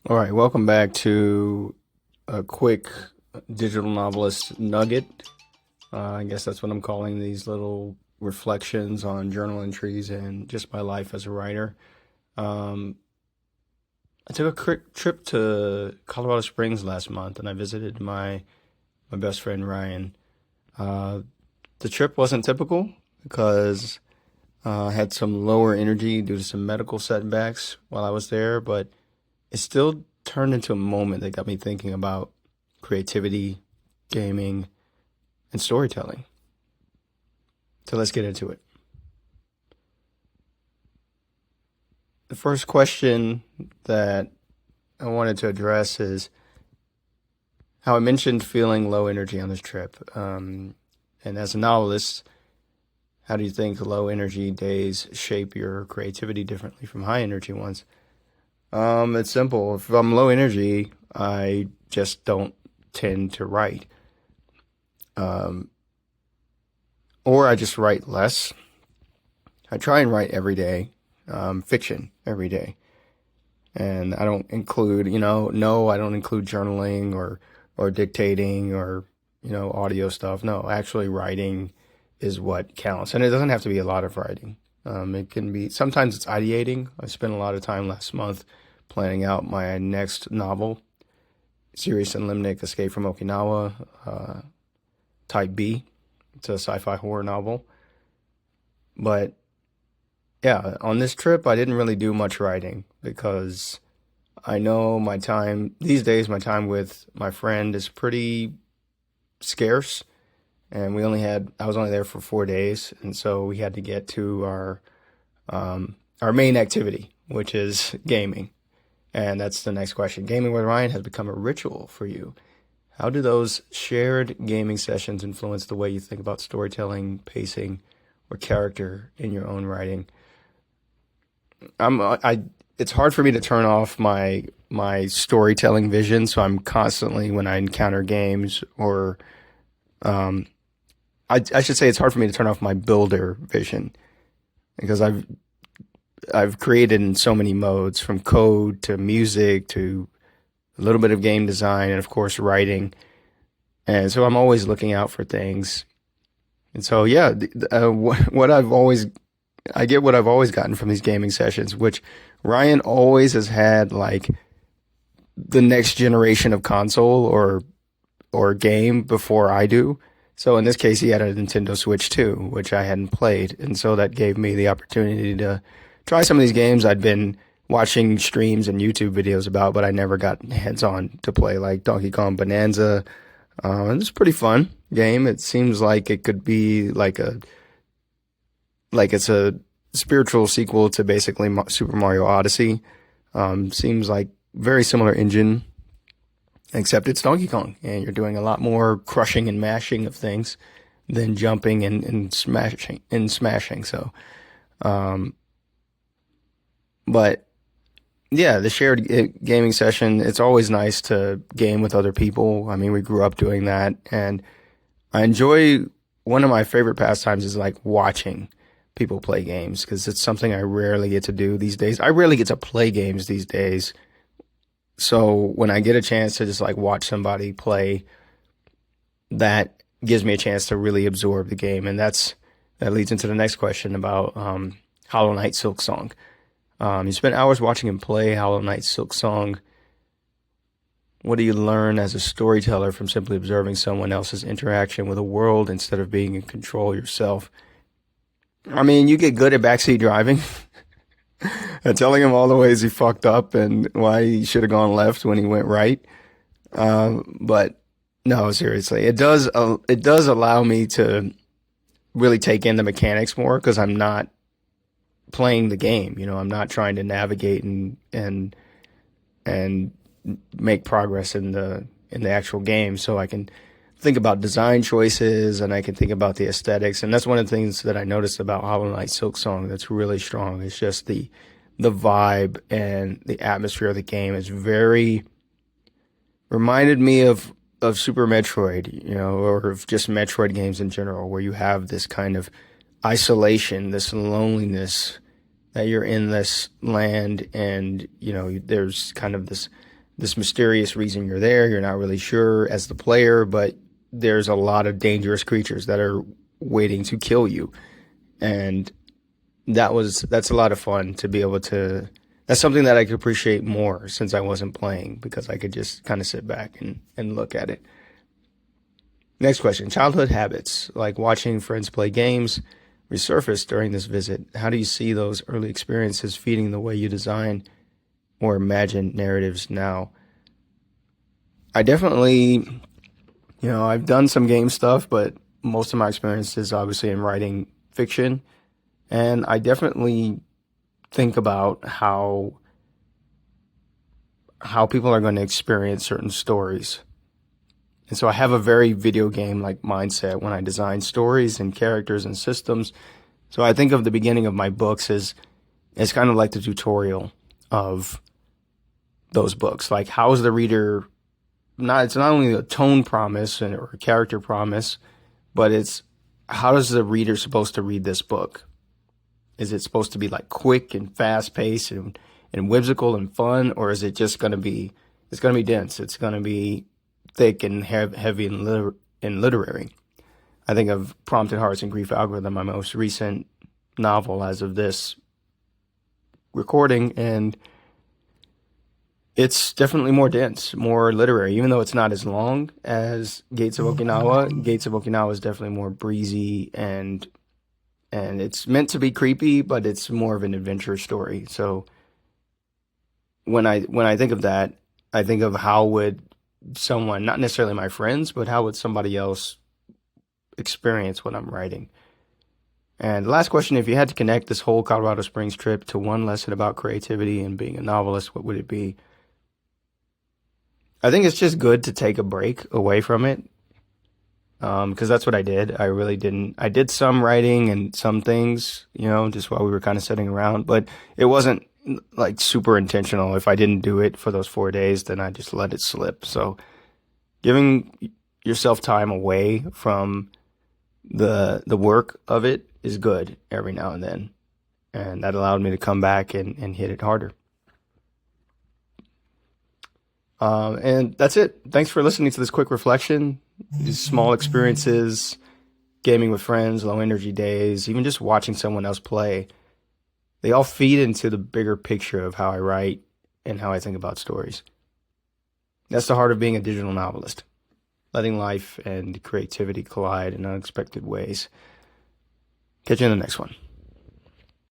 All right, welcome back to a quick digital novelist nugget. I guess that's what I'm calling these little reflections on journal entries and just my life as a writer. Um, I took a quick trip to Colorado Springs last month, and I visited my best friend Ryan. Uh, the trip wasn't typical because I had some lower energy due to some medical setbacks while I was there, but it still turned into a moment that got me thinking about creativity, gaming, and storytelling. So let's get into it. The first question that I wanted to address is how I mentioned feeling low energy on this trip. And as a novelist, how do you think low energy days shape your creativity differently from high energy ones? It's simple. If I'm low energy, I just don't tend to write. Um, or I just write less. I try and write every day, fiction every day. And I don't include, no, I don't include journaling or dictating or, audio stuff. No, actually writing is what counts. And it doesn't have to be a lot of writing. It can be, sometimes it's ideating. I spent a lot of time last month planning out my next novel, Sirius and Limnick Escape from Okinawa, Type B. It's a sci-fi horror novel. But yeah, on this trip, I didn't really do much writing because I know my time these days, my time with my friend is pretty scarce. And I was only there for 4 days. And so we had to get to our main activity, which is gaming. And that's the next question. Gaming with Ryan has become a ritual for you. How do those shared gaming sessions influence the way you think about storytelling, pacing, or character in your own writing? It's hard for me to turn off my storytelling vision, so I'm constantly when I encounter games or um, I should say it's hard for me to turn off my builder vision because I've created in so many modes from code to music to a little bit of game design and of course writing. And so I'm always looking out for things. And so yeah, what I get what I've always gotten from these gaming sessions, which Ryan always has had like the next generation of console or game before I do. So in this case, he had a Nintendo Switch too, which I hadn't played, and so that gave me the opportunity to try some of these games I'd been watching streams and YouTube videos about, but I never got hands on to play, like Donkey Kong Bonanza. It's a pretty fun game. It seems like it could be like it's a spiritual sequel to basically Super Mario Odyssey. Seems like very similar engine, except it's Donkey Kong, and you're doing a lot more crushing and mashing of things than jumping and smashing. So, um, but yeah, the shared gaming session, it's always nice to game with other people. I mean, we grew up doing that, and I enjoy one of my favorite pastimes is like watching people play games because it's something I rarely get to do these days. I rarely get to play games these days. So when I get a chance to just like watch somebody play, that gives me a chance to really absorb the game. And that leads into the next question about Hollow Knight Silk Song. You spent hours watching him play Hollow Knight Silk Song. What do you learn as a storyteller from simply observing someone else's interaction with a world instead of being in control yourself? I mean, you get good at backseat driving and telling him all the ways he fucked up and why he should have gone left when he went right. But no, seriously, it does allow me to really take in the mechanics more because I'm not playing the game. I'm not trying to navigate and make progress in the actual game. So I can think about design choices and I can think about the aesthetics. And that's one of the things that I noticed about Hollow Knight Silk Song that's really strong. It's just the vibe and the atmosphere of the game is very reminded me of Super Metroid, or of just Metroid games in general, where you have this kind of isolation, this loneliness that you're in this land and, there's kind of this this mysterious reason you're there. You're not really sure as the player, but there's a lot of dangerous creatures that are waiting to kill you. And that's a lot of fun to be able to, that's something that I could appreciate more since I wasn't playing, because I could just kind of sit back and look at it. Next question. Childhood habits, like watching friends play games, resurfaced during this visit. How do you see those early experiences feeding the way you design or imagine narratives now? I definitely, I've done some game stuff, but most of my experience is obviously in writing fiction. And I definitely think about how people are going to experience certain stories. And so I have a very video game like mindset when I design stories and characters and systems. So I think of the beginning of my books as it's kind of like the tutorial of those books. Like, how is the reader, it's not only a tone promise or a character promise, but it's how is the reader supposed to read this book? Is it supposed to be like quick and fast paced and whimsical and fun? Or is it just going to be, it's going to be dense. It's going to be thick and heavy and literary. I think of Prompted Hearts and Grief Algorithm, my most recent novel as of this recording, and it's definitely more dense, more literary, even though it's not as long as Gates of Okinawa. Gates of Okinawa is definitely more breezy and it's meant to be creepy, but it's more of an adventure story. So when I think of that, I think of how would someone, not necessarily my friends, but how would somebody else experience what I'm writing? And the last question, if you had to connect this whole Colorado Springs trip to one lesson about creativity and being a novelist, what would it be? I think it's just good to take a break away from it, because that's what I did. I did some writing and some things, just while we were kind of sitting around, but it wasn't like super intentional. If I didn't do it for those 4 days, then I just let it slip. So giving yourself time away from the work of it is good every now and then. And that allowed me to come back and hit it harder. And that's it. Thanks for listening to this quick reflection. These small experiences, gaming with friends, low energy days, even just watching someone else play, they all feed into the bigger picture of how I write and how I think about stories. That's the heart of being a digital novelist, letting life and creativity collide in unexpected ways. Catch you in the next one.